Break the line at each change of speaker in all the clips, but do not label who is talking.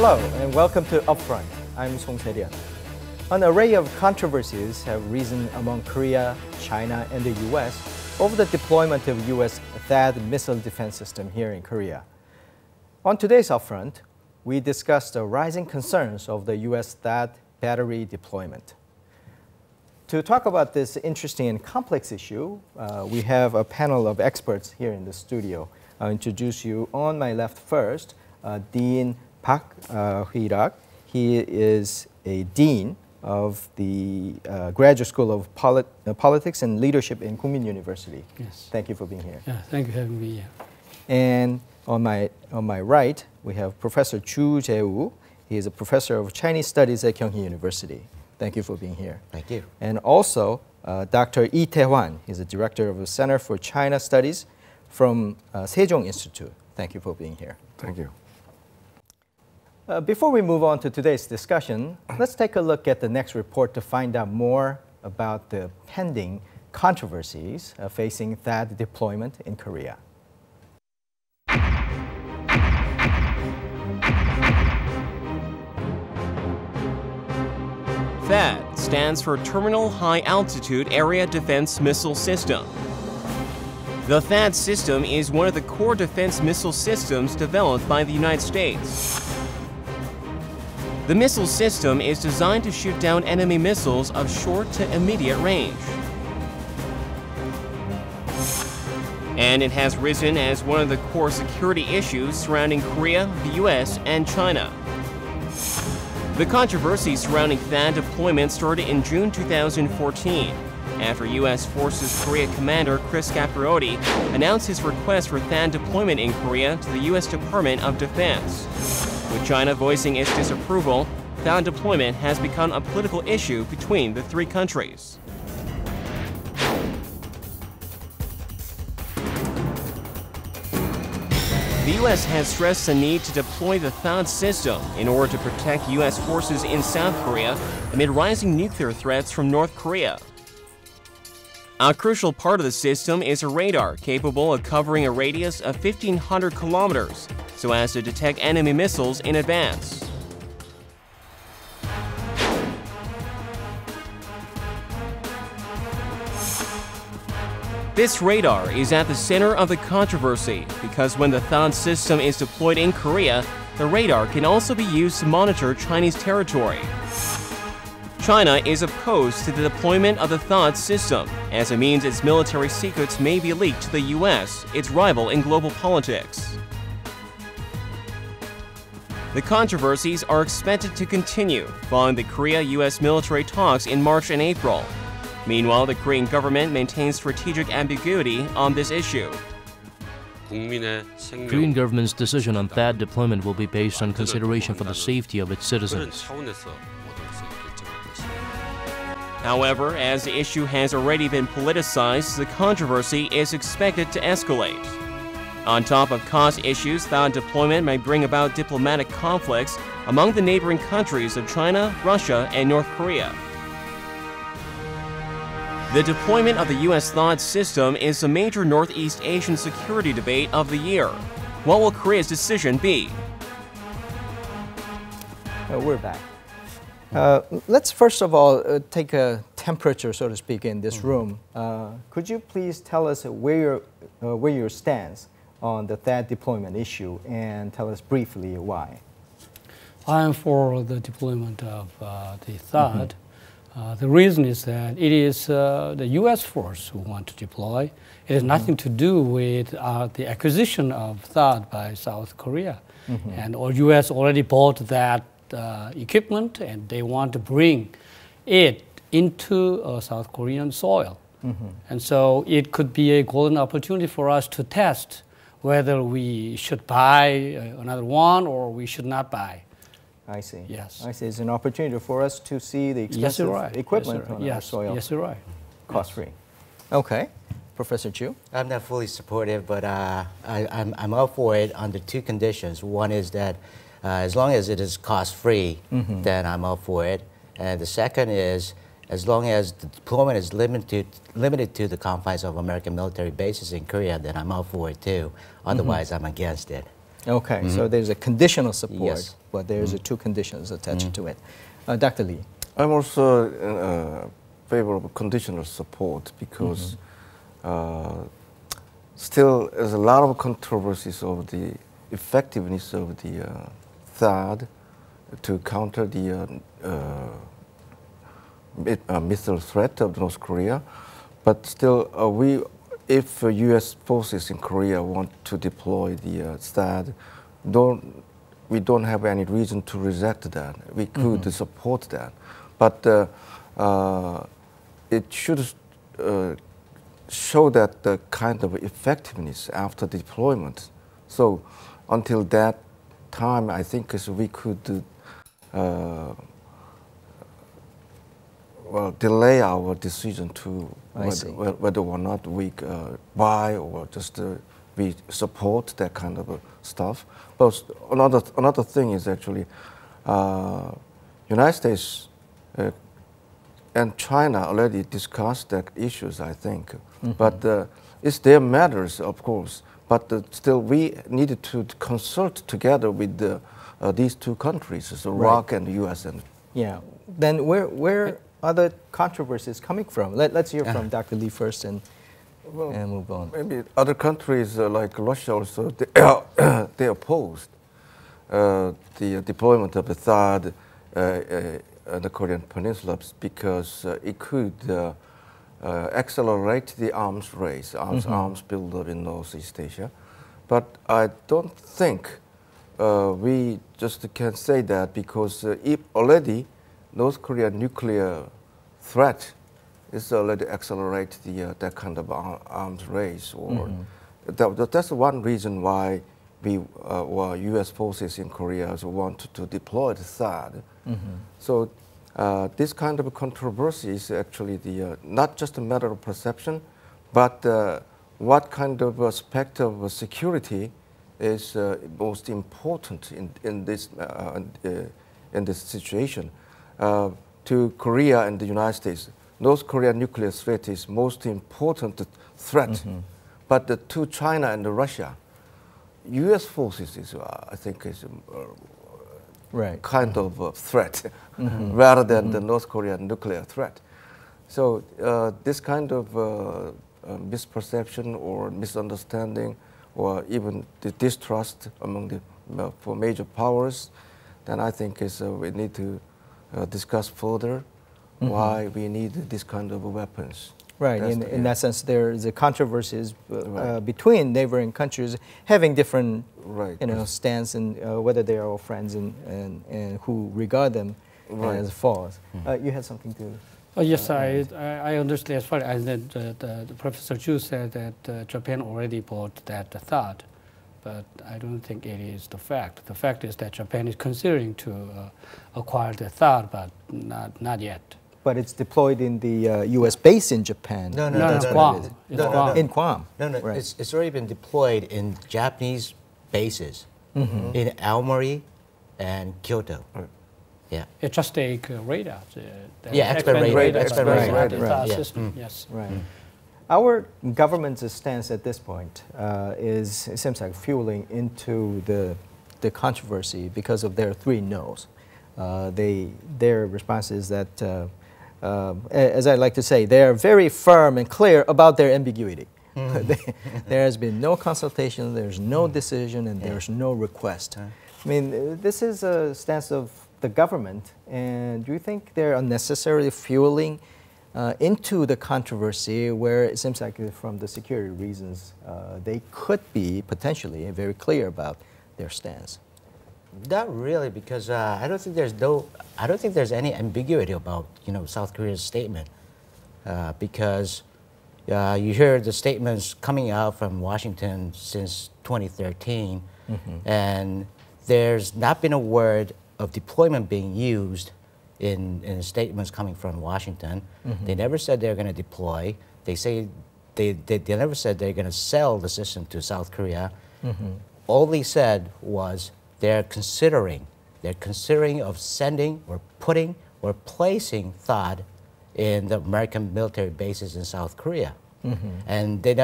Hello and welcome to Upfront. I'm Song Se-ryun. An array of controversies have risen among Korea, China, and the U.S. over the deployment of U.S. THAAD missile defense system here in Korea. On today's Upfront, we discuss the rising concerns of the U.S. THAAD battery deployment. To talk about this interesting and complex issue, we have a panel of experts here in the studio. I'll introduce you on my left first, Dean Park Hwee-rhak. He is a dean of the Graduate School of Politics and Leadership in Kookmin University.
Yes.
Thank you for being here.
Yeah, thank you for having me here.
And on my right, we have Professor Choo Jae-woo. He is a professor of Chinese Studies at Kyung University. Thank you for being here.
Thank you.
And also, Dr. Tai-hwan. He's the director of the Center for China Studies from Sejong Institute. Thank you for being here.
Thank you.
Before we move on to today's discussion, let's take a look at the next report to find out more about the pending controversies facing THAAD deployment in Korea.
THAAD stands for Terminal High Altitude Area Defense Missile System. The THAAD system is one of the core defense missile systems developed by the United States. The missile system is designed to shoot down enemy missiles of short to immediate range. And it has risen as one of the core security issues surrounding Korea, the US, and China. The controversy surrounding THAAD deployment started in June 2014, after U.S. Forces Korea Commander Chris Caprioti announced his request for THAAD deployment in Korea to the U.S. Department of Defense. With China voicing its disapproval, THAAD deployment has become a political issue between the three countries. The U.S. has stressed the need to deploy the THAAD system in order to protect U.S. forces in South Korea amid rising nuclear threats from North Korea. A crucial part of the system is a radar capable of covering a radius of 1,500 kilometers so as to detect enemy missiles in advance. This radar is at the center of the controversy because when the THAAD system is deployed in Korea, the radar can also be used to monitor Chinese territory. China is opposed to the deployment of the THAAD system, as it means its military secrets may be leaked to the U.S., its rival in global politics. The controversies are expected to continue following the Korea-U.S. military talks in March and April. Meanwhile, the Korean government maintains strategic ambiguity on this issue.
Korean government's decision on THAAD deployment will be based on consideration for the safety of its citizens.
However, as the issue has already been politicized, the controversy is expected to escalate. On top of cost issues, THAAD deployment may bring about diplomatic conflicts among the neighboring countries of China, Russia, and North Korea. The deployment of the U.S. THAAD system is the major Northeast Asian security debate of the year. What will Korea's decision be?
We're back. Let's first of all take a temperature, so to speak, in this room. Could you please tell us where your stance on the THAAD deployment issue and tell us briefly why?
I am for the deployment of the THAAD. The reason is that it is the U.S. force who want to deploy. It has nothing to do with the acquisition of THAAD by South Korea. And or U.S. already bought that equipment, and they want to bring it into South Korean soil. And so it could be a golden opportunity for us to test whether we should buy another one or we should not buy.
I see.
Yes.
I see. It's an opportunity for us to see the expensive equipment on our soil.
Yes, you're right.
Cost-free. Okay. Professor Choo?
I'm not fully supportive, but I'm up for it under two conditions. One is that as long as it is cost-free, then I'm up for it. And the second is as long as the deployment is limited to the confines of American military bases in Korea, then I'm up for it too. Otherwise, I'm against it.
Okay, so there's a conditional support,
Yes.
but there's two conditions attached to it. Dr. Lee.
I'm also in favor of conditional support because still there's a lot of controversies over the effectiveness of the THAAD to counter the missile threat of North Korea. But still, if U.S. forces in Korea want to deploy the THAAD, we don't have any reason to reject that. We could support that. But it should show that the kind of effectiveness after deployment. So until that time, I think we could delay our decision to whether or not we buy or just we support that kind of stuff. But another thing is actually United States and China already discussed that issues, I think. But it's their matters, of course. But still, we needed to consult together with these two countries, so ROC and the U.S.
Yeah. Then where are the controversies coming from? Let's hear from Dr. Lee first and move on.
Maybe other countries like Russia also, they opposed the deployment of the THAAD the Korean Peninsula because it could accelerate the arms race, arms buildup in Northeast Asia. But I don't think we just can say that because if already North Korean nuclear threat is already accelerate that kind of arms race, or that's one reason why U.S. forces in Korea want to deploy the THAAD. So this kind of controversy is actually not just a matter of perception, but what kind of aspect of security is most important in this situation. To Korea and the United States, North Korean nuclear threat is most important threat. But to China and Russia, U.S. forces is, I think, is kind of a threat rather than the North Korean nuclear threat. So this kind of misperception or misunderstanding or even the distrust among the for major powers, then I think is we need to discuss further why we need this kind of weapons.
Right. In that sense, there is a controversies between neighboring countries having different, stance and whether they are all friends and who regard them as foes. You had something to.
Yes, I understand as far as Professor Choo said that Japan already bought that THAAD, but I don't think it is the fact. The fact is that Japan is considering to acquire the THAAD, but not yet.
But it's deployed in the U.S. base in Japan.
No, Guam.
In Guam.
It's already been deployed in Japanese bases in Aomori and Kyoto. Yeah.
It's just a radar.
Expert radar
system. Yes.
Right. Our government's stance at this point is, it seems like, fueling into the controversy because of their three no's. Their response is that, as I like to say, they are very firm and clear about their ambiguity. There has been no consultation, there's no decision, and there's no request. I mean, this is a stance of the government, and do you think they're unnecessarily fueling into the controversy where it seems like from the security reasons they could be potentially very clear about their stance?
Not really, because I don't think there's any ambiguity about South Korea's statement, because you hear the statements coming out from Washington since 2013, and there's not been a word of deployment being used in statements coming from Washington. They never said they're going to deploy. They say they never said they're going to sell the system to South Korea. All they said was they're considering of sending or putting or placing THAAD in the American military bases in South Korea. And they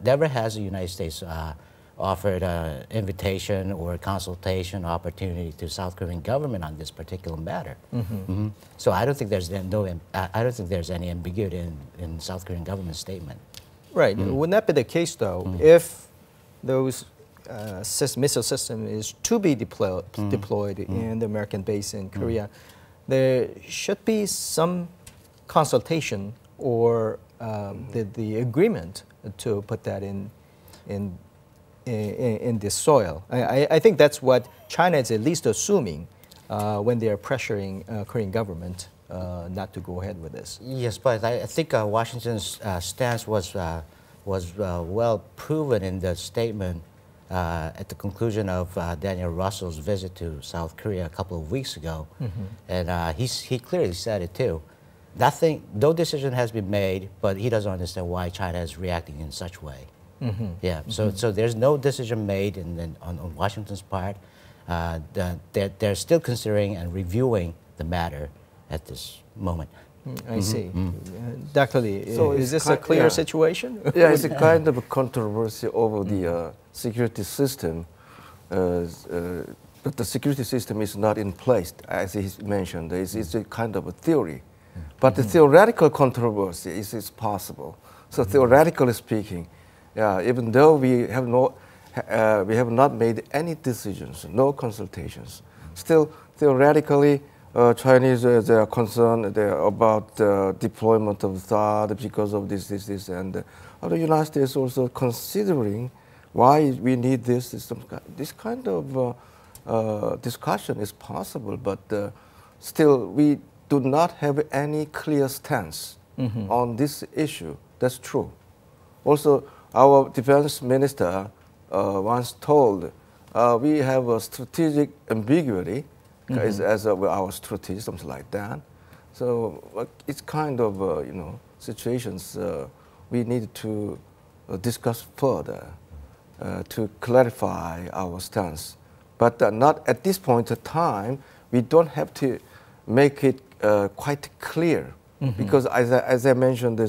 never has the United States offered an invitation or a consultation opportunity to South Korean government on this particular matter. So I don't think there's I don't think there's any ambiguity in South Korean government statement.
Right. Wouldn't that be the case, though, if those missile system is to be deployed in the American base in Korea? There should be some consultation or the agreement to put that in this soil. I think that's what China is at least assuming when they are pressuring Korean government not to go ahead with this.
Yes, but I think Washington's stance was well proven in the statement at the conclusion of Daniel Russell's visit to South Korea a couple of weeks ago, and he clearly said it too. No decision has been made, but he doesn't understand why China is reacting in such way. Yeah, so there's no decision made on Washington's part. They're still considering and reviewing the matter at this moment.
I see. Dr. Lee,
So
is
it's
this a clear situation?
Yeah, it's a kind of a controversy over the security system. But the security system is not in place, as he mentioned. It's a kind of a theory. But the theoretical controversy is possible. So theoretically speaking, yeah, even though we have not made any decisions, no consultations, still theoretically, Chinese they are concerned about the deployment of THAAD because of this, and the United States also considering why we need this. This kind of discussion is possible, but still we do not have any clear stance on this issue. That's true. Also, our defense minister once told we have a strategic ambiguity as our strategy, something like that. So it's kind of situations we need to discuss further to clarify our stance. But not at this point in time. We don't have to make it quite clear because, as I mentioned,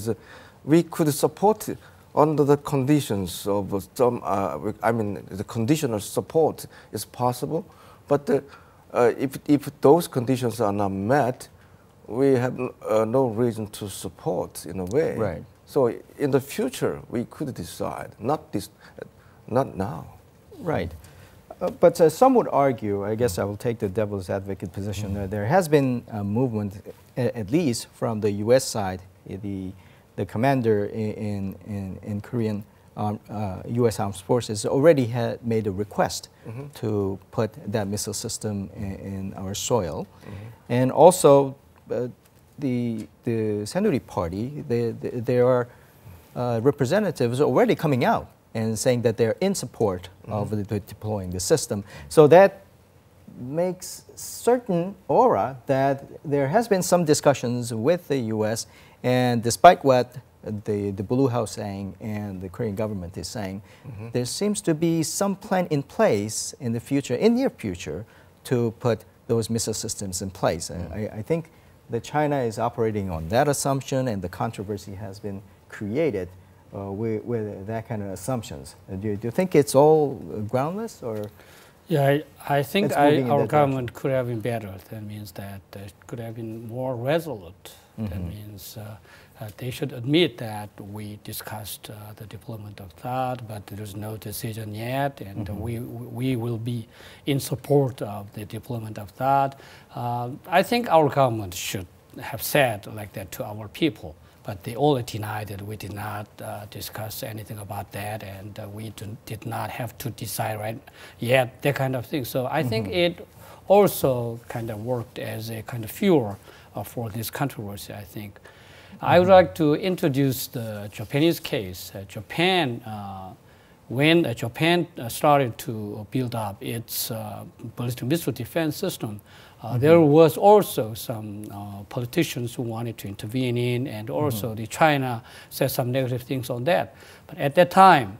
we could support under the conditions of some. The conditional support is possible, but if those conditions are not met, we have no reason to support in a way.
Right.
So in the future, we could decide, not now.
Right. But some would argue, I guess I will take the devil's advocate position, there has been a movement, at least from the U.S. side. The commander in Korean U.S. Armed Forces already had made a request to put that missile system in our soil. And also, the Saenuri Party, there are representatives already coming out and saying that they're in support of deploying the system. So that makes certain aura that there has been some discussions with the U.S. and despite what the Blue House saying and the Korean government is saying, there seems to be some plan in place in the future, in near future, to put those missile systems in place. I think that China is operating on that assumption, and the controversy has been created with that kind of assumptions. Do you think it's all groundless, or?
Yeah, I think our government could have been better. That means that it could have been more resolute. That means they should admit that we discussed the deployment of THAAD, but there is no decision yet, and we will be in support of the deployment of THAAD. I think our government should have said like that to our people, but they all denied that we did not discuss anything about that, and we did not have to decide right yet, that kind of thing. So I think it also kind of worked as a kind of fuel for this controversy, I think. I would like to introduce the Japanese case. When Japan started to build up its ballistic missile defense system, there was also some politicians who wanted to intervene in, and also China said some negative things on that. But at that time,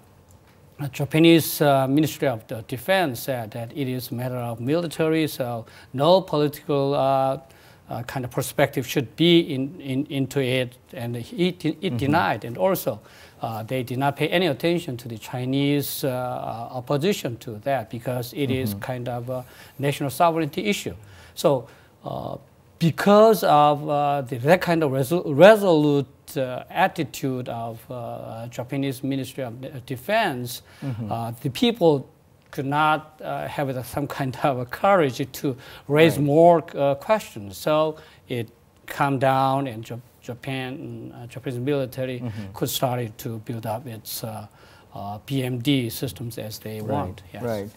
the Japanese Ministry of the Defense said that it is a matter of military, so no political kind of perspective should be into it, and it denied. And also, they did not pay any attention to the Chinese opposition to that, because it is kind of a national sovereignty issue. So because of that kind of resolute attitude of Japanese Ministry of Defense, the people could not have some kind of courage to raise more questions. So it calmed down, and Japanese military could start to build up its BMD systems as they want. Yes.
Right.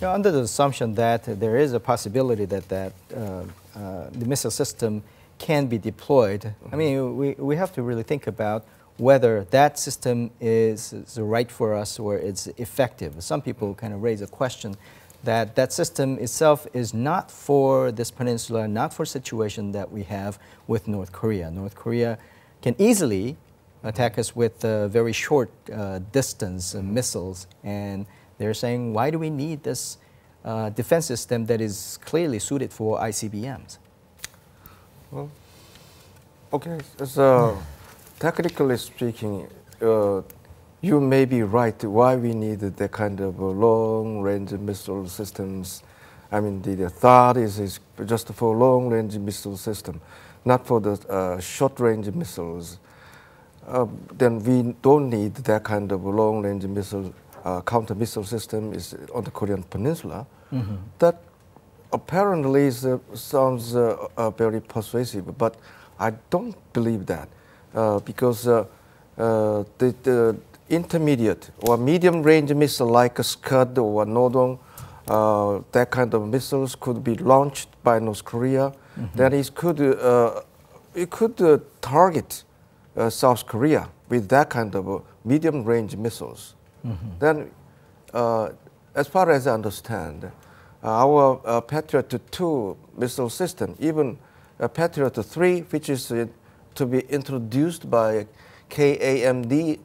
Now, under the assumption that there is a possibility that the missile system can be deployed, I mean, we have to really think about whether that system is right for us or it's effective. Some people kind of raise a question that that system itself is not for this peninsula, not for a situation that we have with North Korea. North Korea can easily attack us with very short distance missiles, and they're saying, why do we need this defense system that is clearly suited for ICBMs?
Well, okay, so technically speaking, you may be right why we need that kind of long-range missile systems. I mean, the THAAD is just for long-range missile system, not for the short-range missiles. Then we don't need that kind of long-range missile counter-missile system is on the Korean Peninsula. That apparently sounds very persuasive, but I don't believe that. Because the intermediate or medium-range missile like a Scud or Nodong, that kind of missiles could be launched by North Korea. Then it could target South Korea with that kind of medium-range missiles. Then, as far as I understand, our Patriot 2 missile system, even Patriot 3, which is to be introduced by KAMD,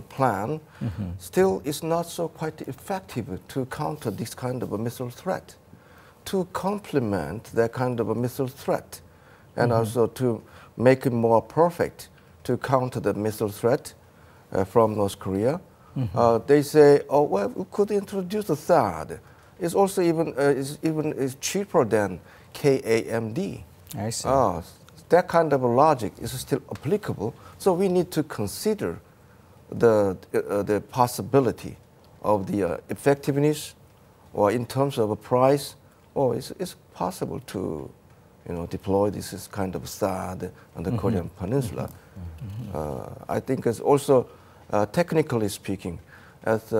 plan, still is not so quite effective to counter this kind of a missile threat. To complement that kind of a missile threat, and also to make it more perfect to counter the missile threat from North Korea, they say, oh well, we could introduce the THAAD. It's also is cheaper than KAMD.
I see.
That kind of a logic is still applicable, so we need to consider the possibility of the effectiveness, or in terms of a price, or it's possible to, deploy this kind of THAAD on the Korean Peninsula. I think it's also technically speaking, as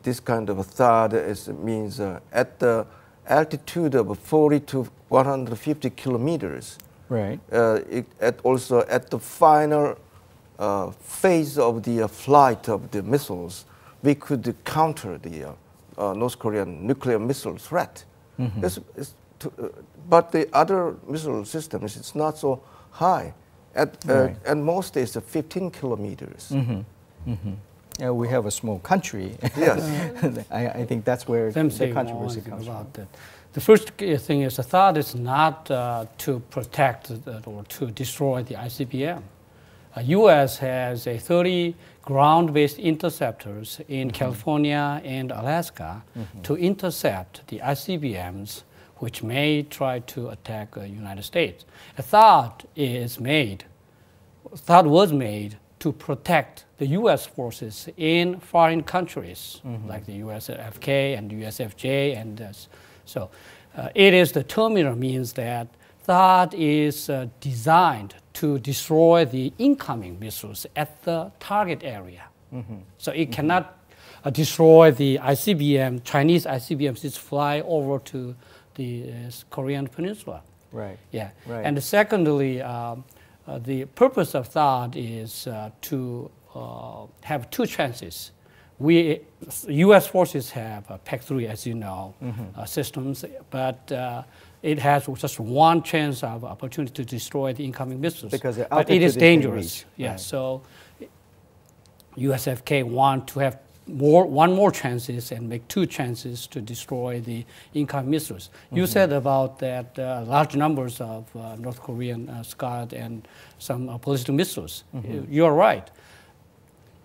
this kind of a THAAD means at the altitude of 40 to 150 kilometers.
Right.
Also at the final phase of the flight of the missiles, we could counter the North Korean nuclear missile threat. But the other missile systems, it's not so high. At most, it's 15 kilometers.
Yeah, we have a small country.
Yes.
I think that's where the controversy comes from.
The first thing is the THAAD is not to protect or to destroy the ICBM. U.S. has 30 ground-based interceptors in California and Alaska to intercept the ICBMs which may try to attack the United States. A THAAD was made to protect the U.S. forces in foreign countries, like the USFK and USFJ, and so it is the terminal means that THAAD is designed to destroy the incoming missiles at the target area. So it cannot destroy the ICBM, Chinese ICBMs that fly over to the Korean Peninsula.
Right.
Yeah.
Right.
And secondly, the purpose of THAAD is to have two chances. U.S. forces have PAC-3, as you know, systems, but it has just one chance of opportunity to destroy the incoming missiles.
Because
but it is dangerous.
Reach.
Yeah.
Right.
So USFK want to have one more chances and make two chances to destroy the incoming missiles. You said about that large numbers of North Korean Scud and some ballistic missiles. You are right.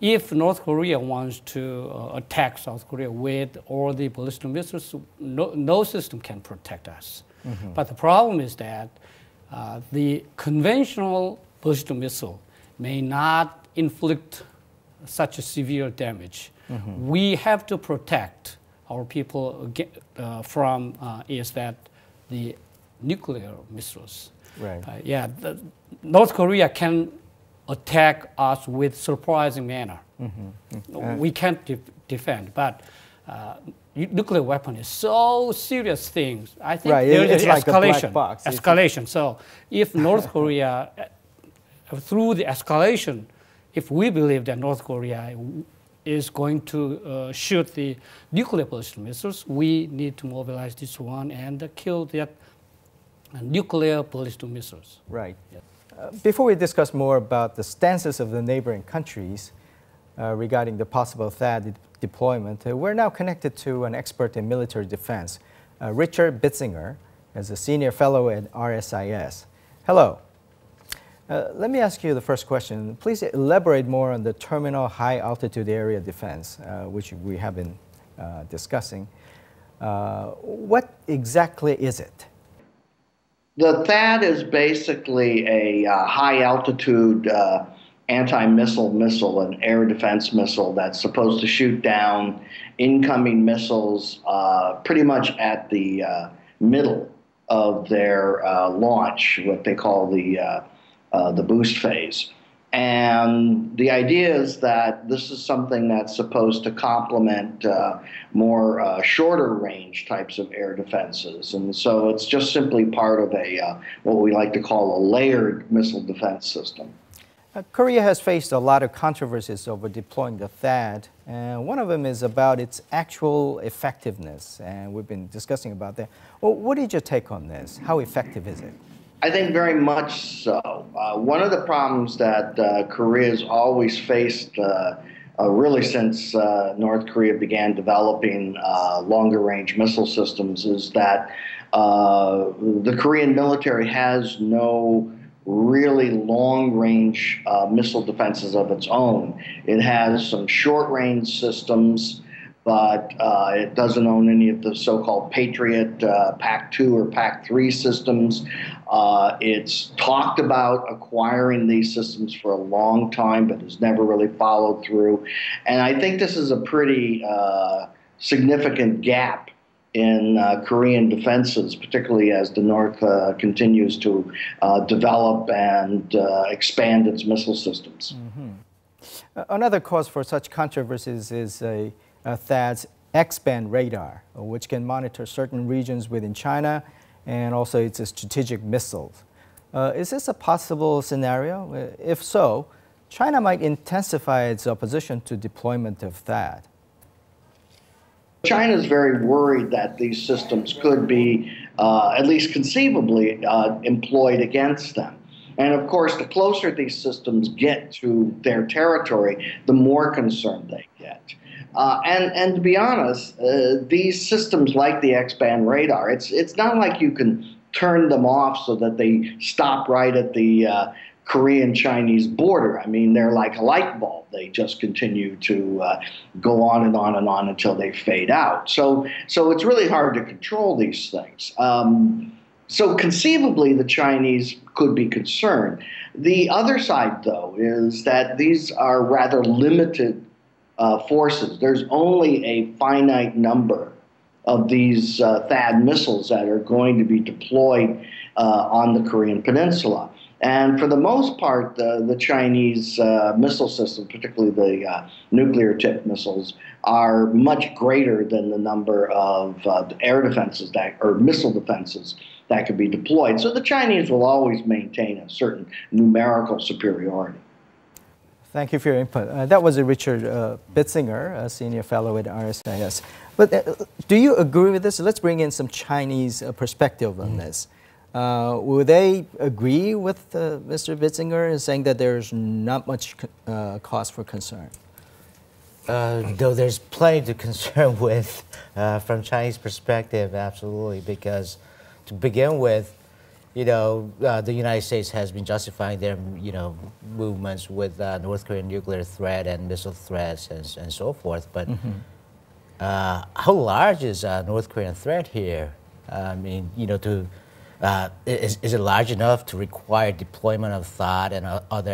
If North Korea wants to attack South Korea with all the ballistic missiles, no system can protect us. But the problem is that the conventional ballistic missile may not inflict such a severe damage. We have to protect our people from the nuclear missiles.
Right.
North Korea can attack us with surprising manner. We can't defend, but nuclear weapon is so serious things. I think there is
like
escalation.
A black box.
Escalation. So if North Korea, through the escalation, if we believe that North Korea is going to shoot the nuclear ballistic missiles, we need to mobilize this one and kill that nuclear ballistic missiles.
Right. Before we discuss more about the stances of the neighboring countries regarding the possible THAAD deployment, we're now connected to an expert in military defense, Richard Bitzinger, as a senior fellow at RSIS. Hello. Let me ask you the first question. Please elaborate more on the terminal high-altitude area defense, which we have been discussing. What exactly is it?
The THAAD is basically a high-altitude anti-missile missile, an air defense missile that's supposed to shoot down incoming missiles pretty much at the middle of their launch, what they call the boost phase. And the idea is that this is something that's supposed to complement more shorter range types of air defenses. And so it's just simply part of a what we like to call a layered missile defense system.
Korea has faced a lot of controversies over deploying the THAAD, and one of them is about its actual effectiveness, and we've been discussing about that. Well, what is your take on this? How effective is it?
I think very much so. One of the problems that Korea's always faced, really since North Korea began developing longer-range missile systems, is that the Korean military has no really long-range missile defenses of its own. It has some short-range systems, but it doesn't own any of the so-called Patriot PAC-2 or PAC-3 systems. It's talked about acquiring these systems for a long time, but has never really followed through. And I think this is a pretty significant gap in Korean defenses, particularly as the North continues to develop and expand its missile systems.
Another cause for such controversies is THAAD's X-band radar, which can monitor certain regions within China, and also its strategic missiles. Is this a possible scenario? If so, China might intensify its opposition to deployment of THAAD.
China is very worried that these systems could be, at least conceivably, employed against them. And of course, the closer these systems get to their territory, the more concerned they get. And to be honest, these systems like the X-band radar, it's not like you can turn them off so that they stop right at the Korean-Chinese border. I mean, they're like a light bulb. They just continue to go on and on and on until they fade out. So it's really hard to control these things. So conceivably, the Chinese could be concerned. The other side, though, is that these are rather limited forces. There's only a finite number of these THAAD missiles that are going to be deployed on the Korean Peninsula. And for the most part, the Chinese missile system, particularly the nuclear-tipped missiles, are much greater than the number of air defenses or missile defenses that could be deployed. So the Chinese will always maintain a certain numerical superiority.
Thank you for your input. That was Richard Bitzinger, a senior fellow at RSIS. But do you agree with this? Let's bring in some Chinese perspective on this. Will they agree with Mr. Bitzinger in saying that there's not much cause for concern?
Though there's plenty to concern with from Chinese perspective, absolutely, because to begin with, the United States has been justifying their, movements with North Korean nuclear threat and missile threats and so forth. But how large is North Korean threat here? I mean, is it large enough to require deployment of THAAD and other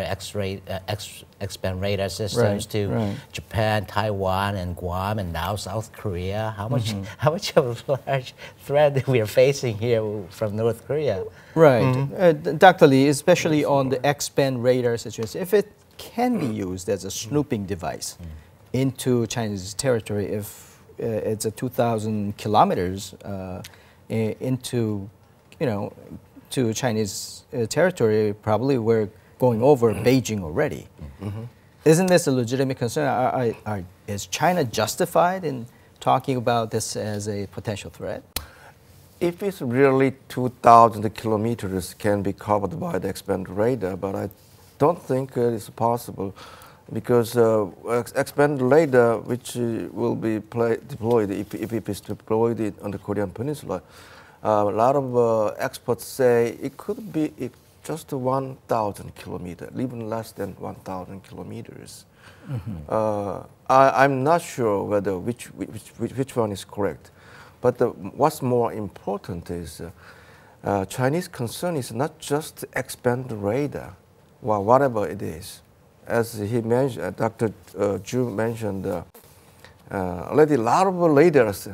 X-band radar systems to Japan, Taiwan, and Guam, and now South Korea? How much of a large threat we are facing here from North Korea?
Right. Dr. Lee, especially on the X-band radar situation, if it can be used as a snooping device into Chinese territory, if it's a 2,000 kilometers into to Chinese territory, probably we're going over Beijing already. Isn't this a legitimate concern? Is China justified in talking about this as a potential threat?
If it's really 2,000 kilometers can be covered by the X-band radar, but I don't think it's possible because X-band radar, which will be deployed if it is deployed on the Korean Peninsula, a lot of experts say it could be just 1,000 kilometers, even less than 1,000 kilometers. I'm not sure whether which one is correct. But what's more important is Chinese concern is not just X-band radar, well, whatever it is. As he mentioned, Dr. Choo mentioned, already a lot of radars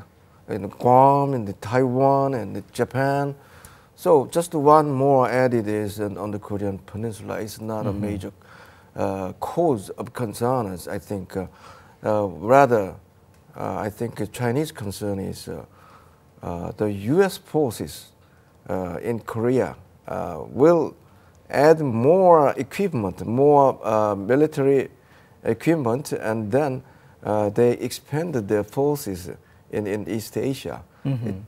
in Guam, in Taiwan, and Japan. So just one more added is on the Korean Peninsula. It's not a major cause of concern, I think. Rather, I think Chinese concern is the U.S. forces in Korea will add more equipment, more military equipment, and then they expanded their forces in East Asia.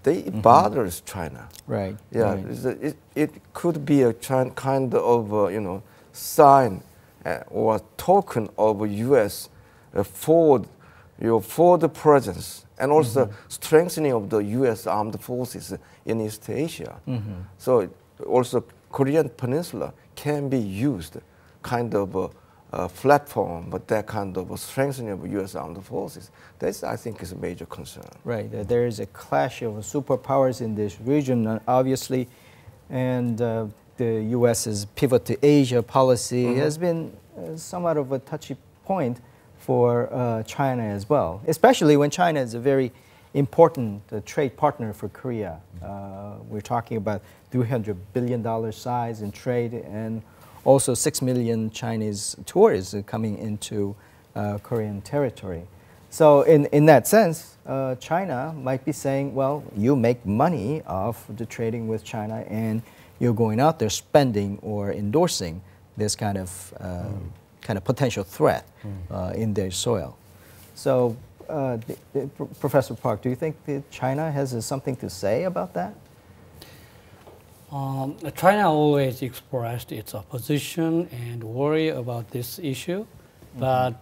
It bothers China.
Right.
Yeah,
right.
It could be a kind of sign or token of U.S. For the presence and also strengthening of the U.S. armed forces in East Asia. So also Korean Peninsula can be used kind of a platform, but that kind of strengthening of U.S. armed forces, that's, I think, is a major concern.
Right. There is a clash of superpowers in this region, obviously, and the U.S.'s pivot to Asia policy has been somewhat of a touchy point for China as well, especially when China is a very important trade partner for Korea. We're talking about $300 billion size in trade and also 6 million Chinese tourists coming into Korean territory. So in that sense, China might be saying, well, you make money off the trading with China and you're going out there spending or endorsing this kind of potential threat in their soil. So Professor Park, do you think that China has something to say about that?
China always expressed its opposition and worry about this issue, but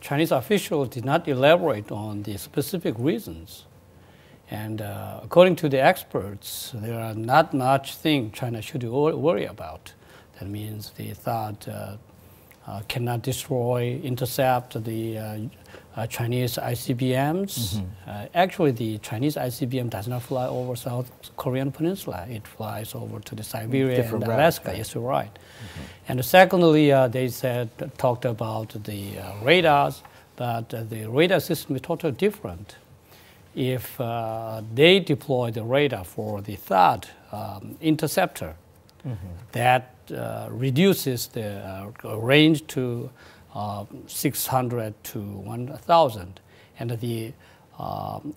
Chinese officials did not elaborate on the specific reasons. And according to the experts, there are not much things China should worry about. That means the THAAD cannot destroy, intercept the Chinese ICBMs. Actually, the Chinese ICBM does not fly over South Korean Peninsula. It flies over to the Siberia and Alaska. Right. Yes, you're right. And secondly, they talked about the radars, but the radar system is totally different. If they deploy the radar for the THAAD interceptor, that reduces the range to 600 to 1,000. And the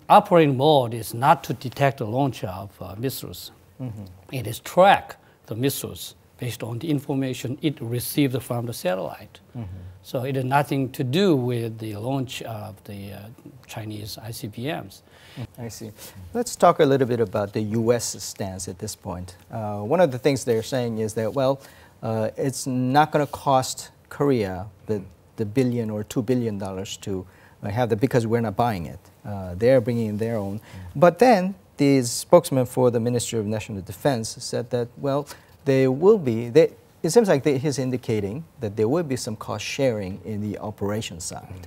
operating mode is not to detect the launch of missiles. It is track the missiles based on the information it received from the satellite. So it has nothing to do with the launch of the Chinese ICBMs.
I see. Let's talk a little bit about the U.S. stance at this point. One of the things they're saying is that, well, it's not going to cost Korea the $1 billion or $2 billion to have that because we're not buying it. They're bringing in their own. But then the spokesman for the Ministry of National Defense said that, well, there will be, it seems like he's indicating that there will be some cost sharing in the operation side.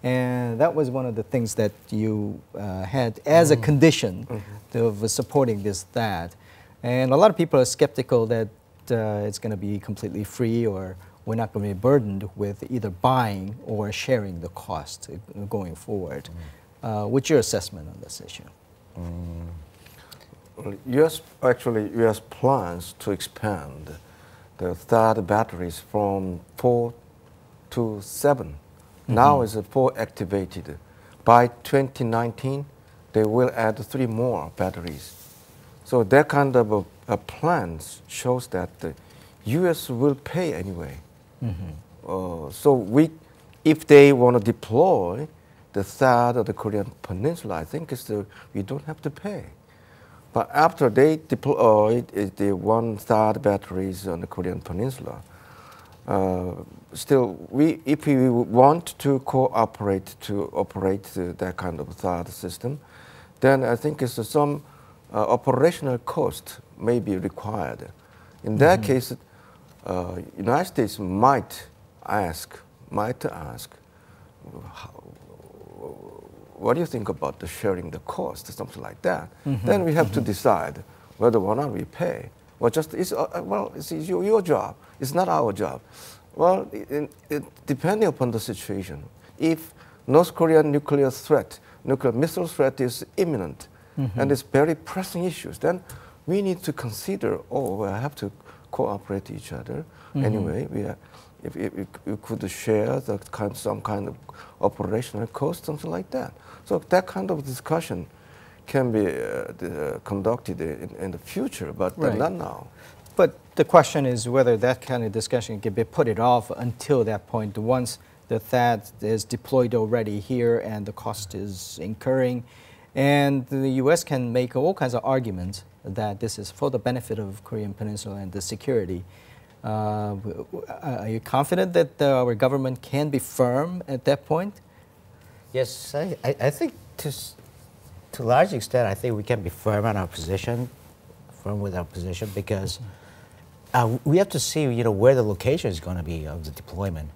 And that was one of the things that you had as a condition of supporting this THAAD. And a lot of people are skeptical that it's going to be completely free, or we're not going to be burdened with either buying or sharing the cost going forward. What's your assessment on this issue?
U.S. plans to expand the THAAD batteries from 4 to 7. Now it's 4 activated. By 2019, they will add 3 more batteries. So that kind of a plan shows that the U.S. will pay anyway. So if they want to deploy the THAAD of the Korean Peninsula, I think we don't have to pay. But after they deploy the 1 THAAD batteries on the Korean Peninsula, still, if we want to cooperate to operate that kind of THAAD system, then I think some operational cost may be required. In that case, United States might ask, what do you think about the sharing the cost, something like that? Then we have to decide whether or not we pay. Or just, it's your job, it's not our job. Well, depending upon the situation, if North Korean nuclear missile threat is imminent, and it's very pressing issues, then we need to consider, we have to cooperate each other. Anyway, if we could share some kind of operational cost, something like that. So that kind of discussion can be conducted in the future, but not now.
But the question is whether that kind of discussion can be put off until that point, once the THAAD is deployed already here and the cost is incurring. And the U.S. can make all kinds of arguments that this is for the benefit of Korean Peninsula and the security. Are you confident that our government can be firm at that point?
Yes, I think to a large extent, I think we can be firm on our position, because we have to see, where the location is going to be of the deployment.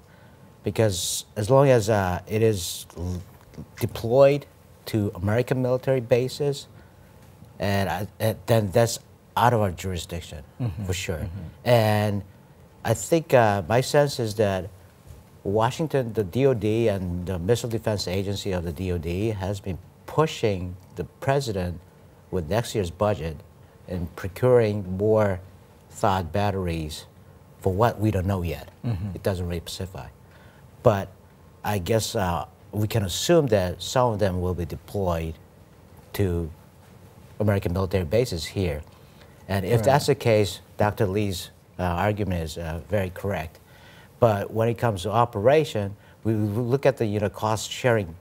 Because as long as it is deployed to American military bases, and then that's out of our jurisdiction, for sure. And I think my sense is that Washington, the DOD, and the Missile Defense Agency of the DOD has been pushing the president with next year's budget in procuring more THAAD batteries for what we don't know yet. It doesn't really specify. But I guess we can assume that some of them will be deployed to American military bases here. And if that's the case, Dr. Lee's argument is very correct. But when it comes to operation, we look at the cost sharing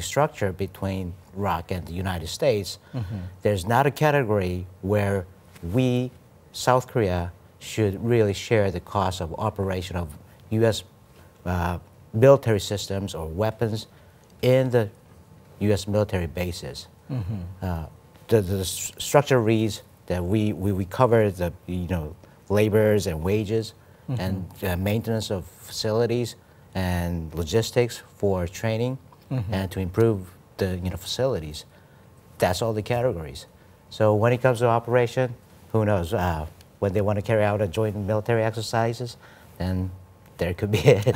structure between ROC and the United States. There's not a category where we, South Korea, should really share the cost of operation of U.S. Military systems or weapons in the U.S. military bases. The structure reads that we cover the labors and wages and maintenance of facilities and logistics for training and to improve the facilities. That's all the categories. So when it comes to operation, who knows? When they want to carry out a joint military exercises, then there could be it.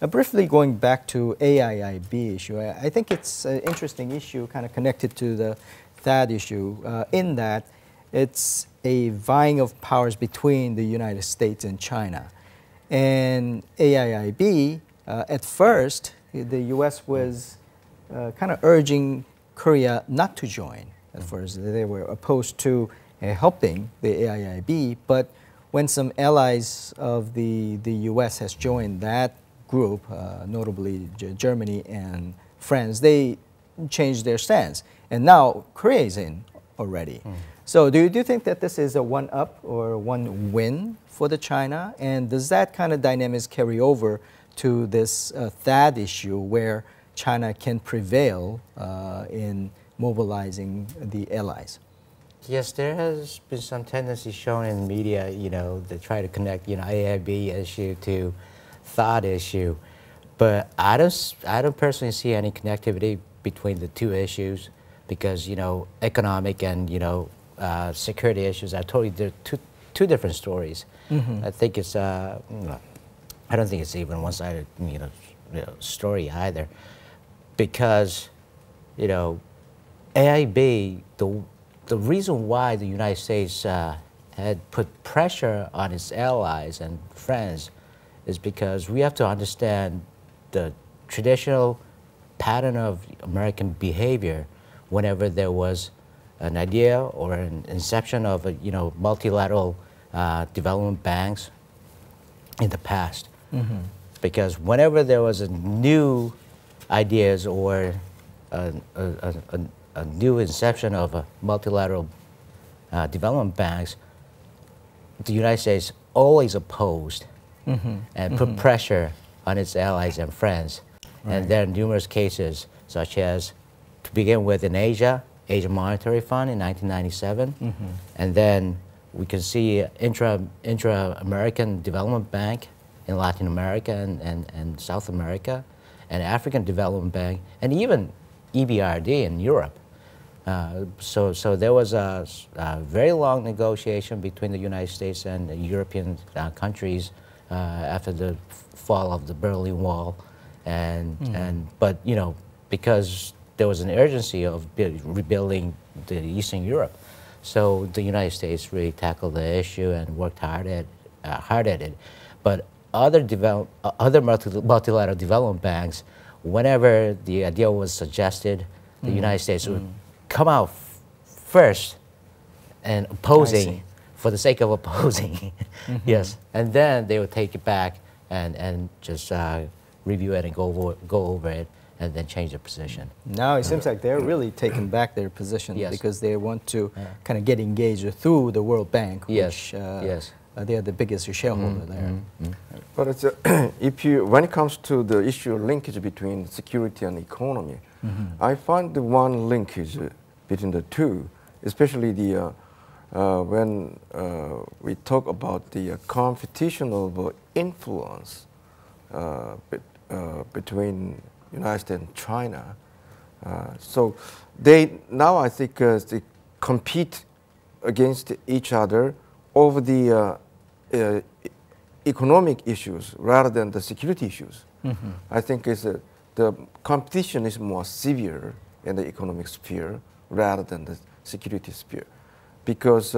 Briefly going back to AIIB issue, I think it's an interesting issue kind of connected to the THAAD issue in that it's a vying of powers between the United States and China. And AIIB, at first, the U.S. was kind of urging Korea not to join. At first, they were opposed to helping the AIIB, but when some allies of the U.S. has joined that group, notably Germany and France, they changed their stance. And now Korea is in already. So do you think that this is a one-up or one win for the China? And does that kind of dynamics carry over to this THAAD issue where China can prevail in mobilizing the allies?
Yes, there has been some tendency shown in media, to try to connect, AIB issue to THAAD issue. But I don't personally see any connectivity between the two issues because, economic and, security issues are totally two different stories. I think it's, I don't think it's even one-sided, story either. Because, AIB, the reason why the United States had put pressure on its allies and friends is because we have to understand the traditional pattern of American behavior whenever there was an idea or an inception of multilateral development banks in the past. Because whenever there was a new ideas or a new inception of a multilateral development banks, the United States always opposed and put pressure on its allies and friends. Right. And there are numerous cases, such as, to begin with, in Asia, Asian Monetary Fund in 1997, and then we can see Intra-American Development Bank in Latin America and South America, and African Development Bank, and even EBRD in Europe. So there was a very long negotiation between the United States and the European countries after the fall of the Berlin Wall, but because there was an urgency of rebuilding the Eastern Europe, so the United States really tackled the issue and worked hard at it. But other multilateral development banks, whenever the idea was suggested, the United States would come out first and opposing for the sake of opposing. Yes, and then they would take it back and just review it and go over it and then change their position. Now
it seems like they're really taking back their position because they want to kind of get engaged through the World Bank, which they are the biggest shareholder there.
But it's when it comes to the issue linkage between security and economy, I find the one linkage between the two, especially the when we talk about the competition of influence between United States and China. So now I think they compete against each other over the economic issues rather than the security issues. I think the competition is more severe in the economic sphere rather than the security sphere, because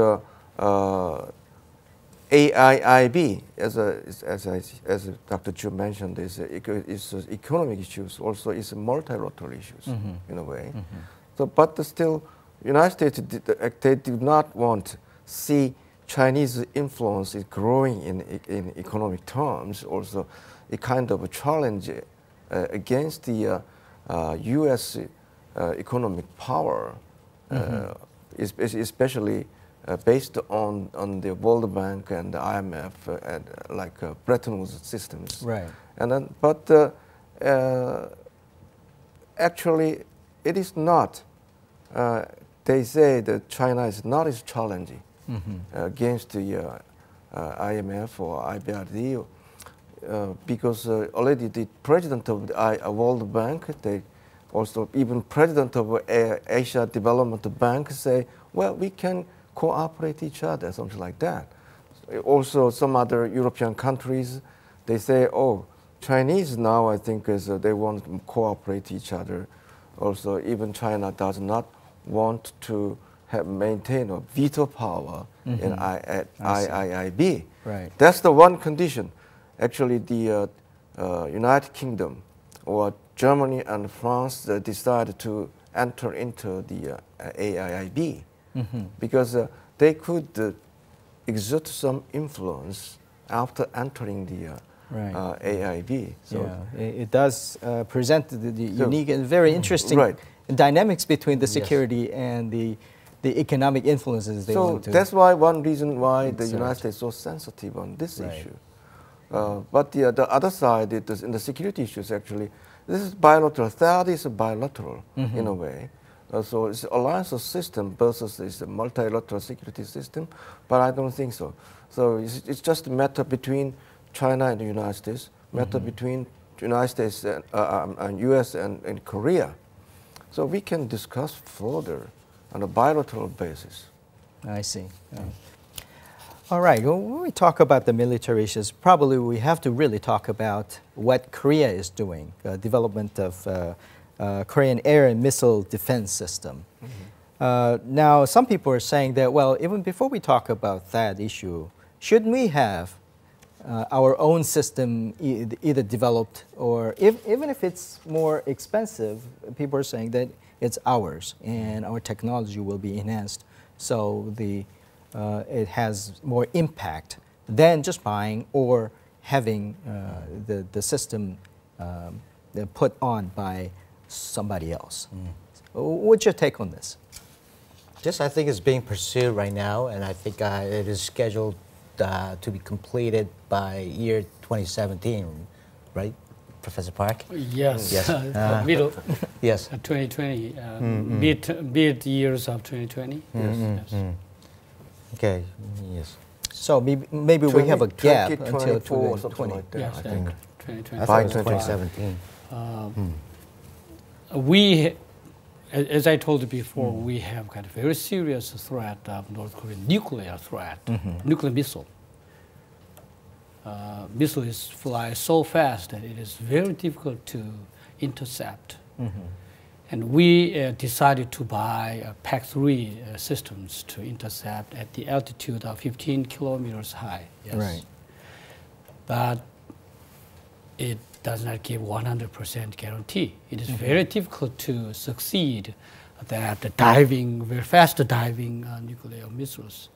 AIIB, as Dr. Choo mentioned, is economic issues, also is multilateral issues in a way. So, but still, United States they do not want to see Chinese influence is growing in economic terms. Also, a kind of a challenge against the U.S. Economic power, especially based on the World Bank and the IMF and like Bretton Woods systems.
Right.
And then, but actually, it is not. They say that China is not as challenging against the IMF or IBRD because already the president of the World Bank, they also even president of Asia Development Bank say, well, we can cooperate each other, something like that. Also, some other European countries, they say, oh, Chinese now, I think, they want to cooperate each other. Also, even China does not want to maintain a veto power in IIIB.
Right.
That's the one condition. Actually, the United Kingdom or Germany and France decided to enter into the AIIB because they could exert some influence after entering the AIIB.
So it does present the unique and very interesting dynamics between the security and the economic influences they want to.
So that's why one reason why the United States is so sensitive on this issue. But the other side, in the security issues, actually, this is bilateral. THAAD is bilateral in a way. So it's alliance system versus this multilateral security system, but I don't think so. So it's just a matter between China and the United States, matter between the United States and US and Korea. So we can discuss further on a bilateral basis.
I see. All right, well, when we talk about the military issues, probably we have to really talk about what Korea is doing, development of Korean air and missile defense system. Now, some people are saying that, well, even before we talk about that issue, shouldn't we have our own system either developed or even if it's more expensive, people are saying that it's ours and our technology will be enhanced so it has more impact than just buying or having the system put on by somebody else. What's your take on this?
This, I think, is being pursued right now, and I think it is scheduled to be completed by year 2017, right, Professor Park?
Yes,
Yes.
middle.
Yes.
2020, mid years of 2020. Yes.
Okay. Yes.
So maybe we have a gap until
2020.
2020.
Like that,
Yes,
I think.
2020.
By 2017.
We, as I told you before, we have got a very serious threat of North Korean nuclear threat, nuclear missile. Missiles fly so fast that it is very difficult to intercept. And we decided to buy PAC-3 systems to intercept at the altitude of 15 kilometers high. Yes.
Right.
But it does not give 100% guarantee. It is very difficult to succeed at the diving, very fast diving nuclear missiles.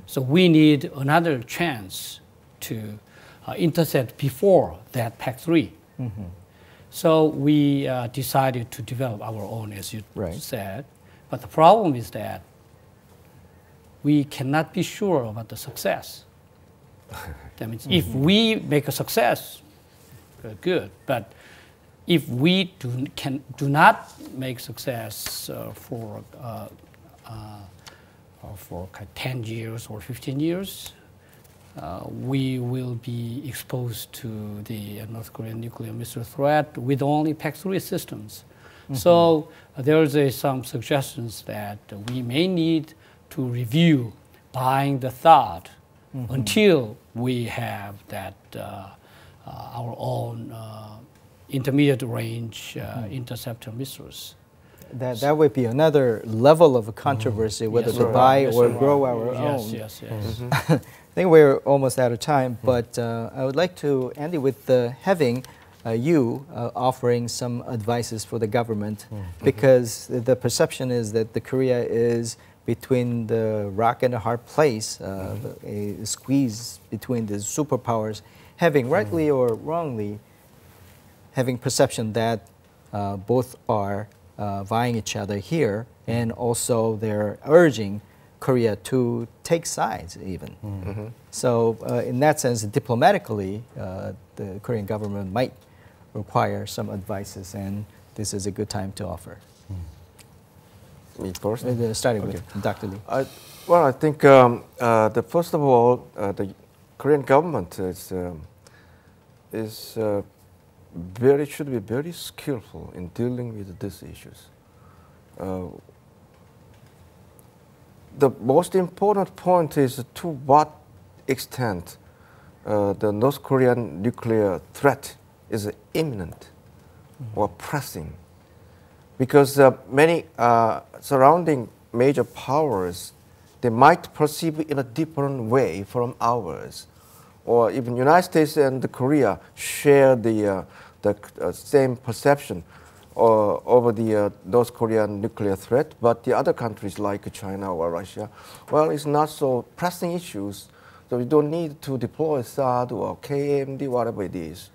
So we need another chance to intercept before that PAC-3. So we decided to develop our own, as you said. But the problem is that we cannot be sure about the success. That means if we make a success, good. But if we do not make success for 10 years or 15 years, we will be exposed to the North Korean nuclear missile threat with only PAC-3 systems. So there is some suggestions that we may need to review buying the THAAD until we have that our own intermediate range interceptor missiles.
That would be another level of controversy, whether to buy or grow our own.
Yes.
I think we're almost out of time, but I would like to end it with having you offering some advices for the government, because the perception is that the Korea is between the rock and a hard place, a squeeze between the superpowers, having rightly or wrongly, having perception that both are vying each other here, and also they're urging Korea to take sides even. So in that sense, diplomatically, the Korean government might require some advices, and this is a good time to offer.
Me first?
Starting with Dr. Lee.
Well, I think first of all, the Korean government should be very skillful in dealing with these issues. The most important point is to what extent the North Korean nuclear threat is imminent or pressing. Because many surrounding major powers, they might perceive it in a different way from ours. Or even United States and Korea share the same perception over the North Korean nuclear threat, but the other countries like China or Russia, well, it's not so pressing issues, so we don't need to deploy THAAD or KMD, whatever it is.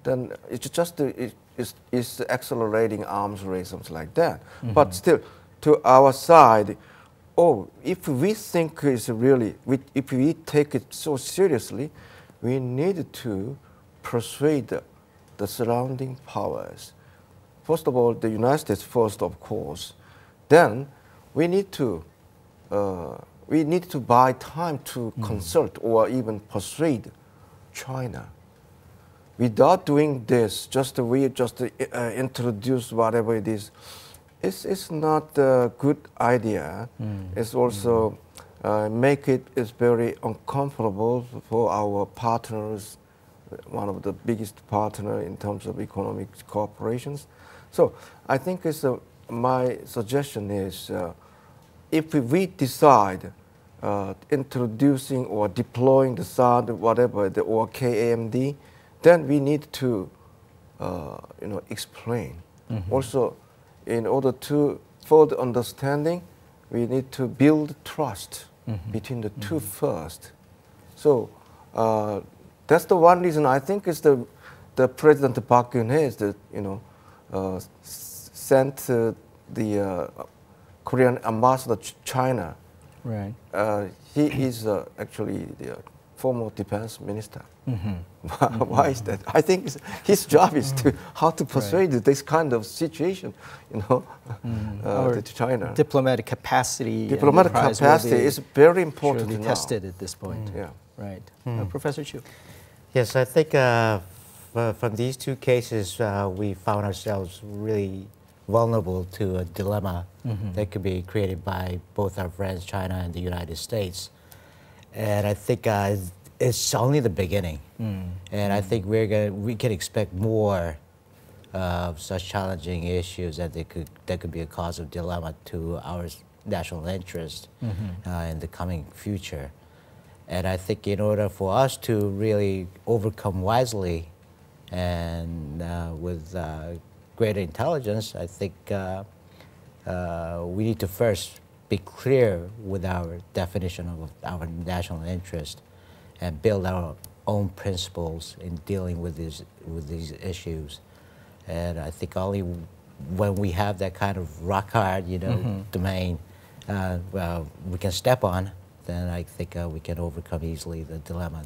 Then it's just it's accelerating arms race, something like that. But still, to our side, if we think it's really, if we take it so seriously, we need to persuade the surrounding powers. First of all, the United States first, of course. Then we need to buy time to consult or even persuade China. Without doing this, we just introduce whatever it is. It's not a good idea. It's also make it is very uncomfortable for our partners, one of the biggest partner in terms of economic cooperations. So I think my suggestion is if we decide introducing or deploying the THAAD, whatever, or KAMD, then we need to explain. Also, in order to further understanding, we need to build trust between the two first. So that's the one reason I think is the President Park Hwee-rhak sent the Korean ambassador to China.
Right.
He is actually the former defense minister. Why is that? I think his job is how to persuade this kind of situation, to China.
Diplomatic capacity.
Diplomatic capacity is very important.
Surely tested at this point.
Yeah.
Right. Professor Choo.
Yes, I think from these two cases, we found ourselves really vulnerable to a dilemma that could be created by both our friends, China and the United States. And I think it's only the beginning. And I think we can expect more of such challenging issues that could be a cause of dilemma to our national interest in the coming future. And I think in order for us to really overcome wisely and with greater intelligence, I think we need to first be clear with our definition of our national interest and build our own principles in dealing with these issues. And I think only when we have that kind of rock hard, domain we can step on, then I think we can overcome easily the dilemma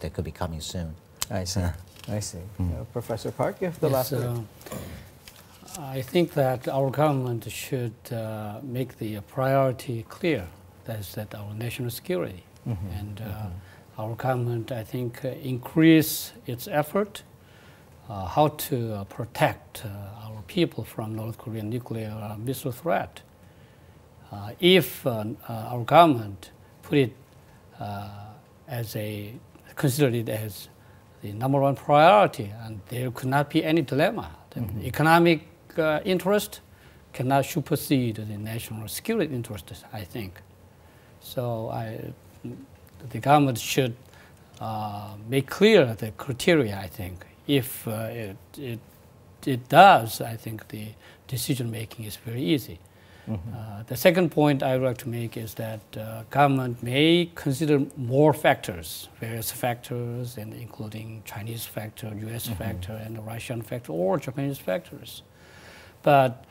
that could be coming soon.
I see. I see. Professor Park, you have the last word.
I think that our government should make the priority clear. That's our national security. And our government, I think, increase its effort how to protect our people from North Korean nuclear missile threat. If our government put it consider it as the #1 priority, and there could not be any dilemma. The economic interest cannot supersede the national security interest, I think. So the government should make clear the criteria, I think. If it does, I think the decision making is very easy. The second point I would like to make is that government may consider more factors, various factors, and including Chinese factor, U.S. factor, and the Russian factor, or Japanese factors. But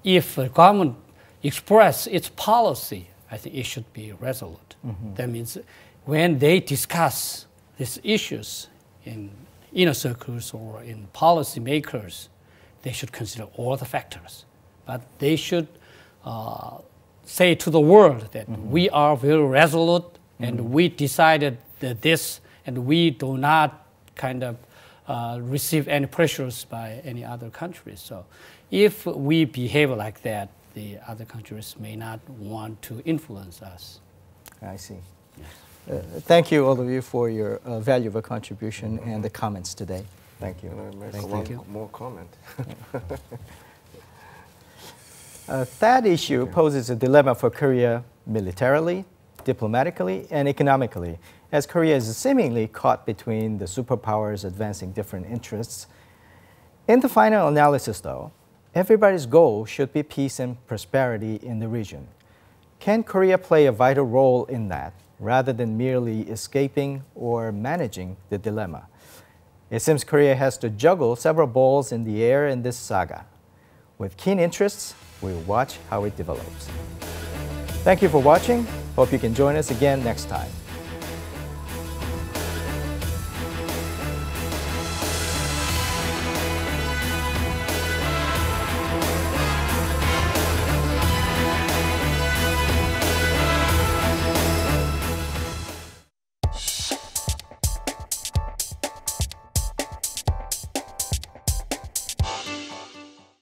if the government express its policy, I think it should be resolute. That means when they discuss these issues in inner circles or in policy makers, they should consider all the factors. But they should say to the world that we are very resolute and we decided that this, and we do not kind of receive any pressures by any other countries. So if we behave like that, the other countries may not want to influence us.
I see. Thank you, all of you, for your valuable contribution and the comments today. Thank you.
Thank you. More comment.
THAAD issue poses a dilemma for Korea militarily, diplomatically, and economically, as Korea is seemingly caught between the superpowers advancing different interests. In the final analysis, though, everybody's goal should be peace and prosperity in the region. Can Korea play a vital role in that, rather than merely escaping or managing the dilemma? It seems Korea has to juggle several balls in the air in this saga. With keen interests, we'll watch how it develops. Thank you for watching. Hope you can join us again next time.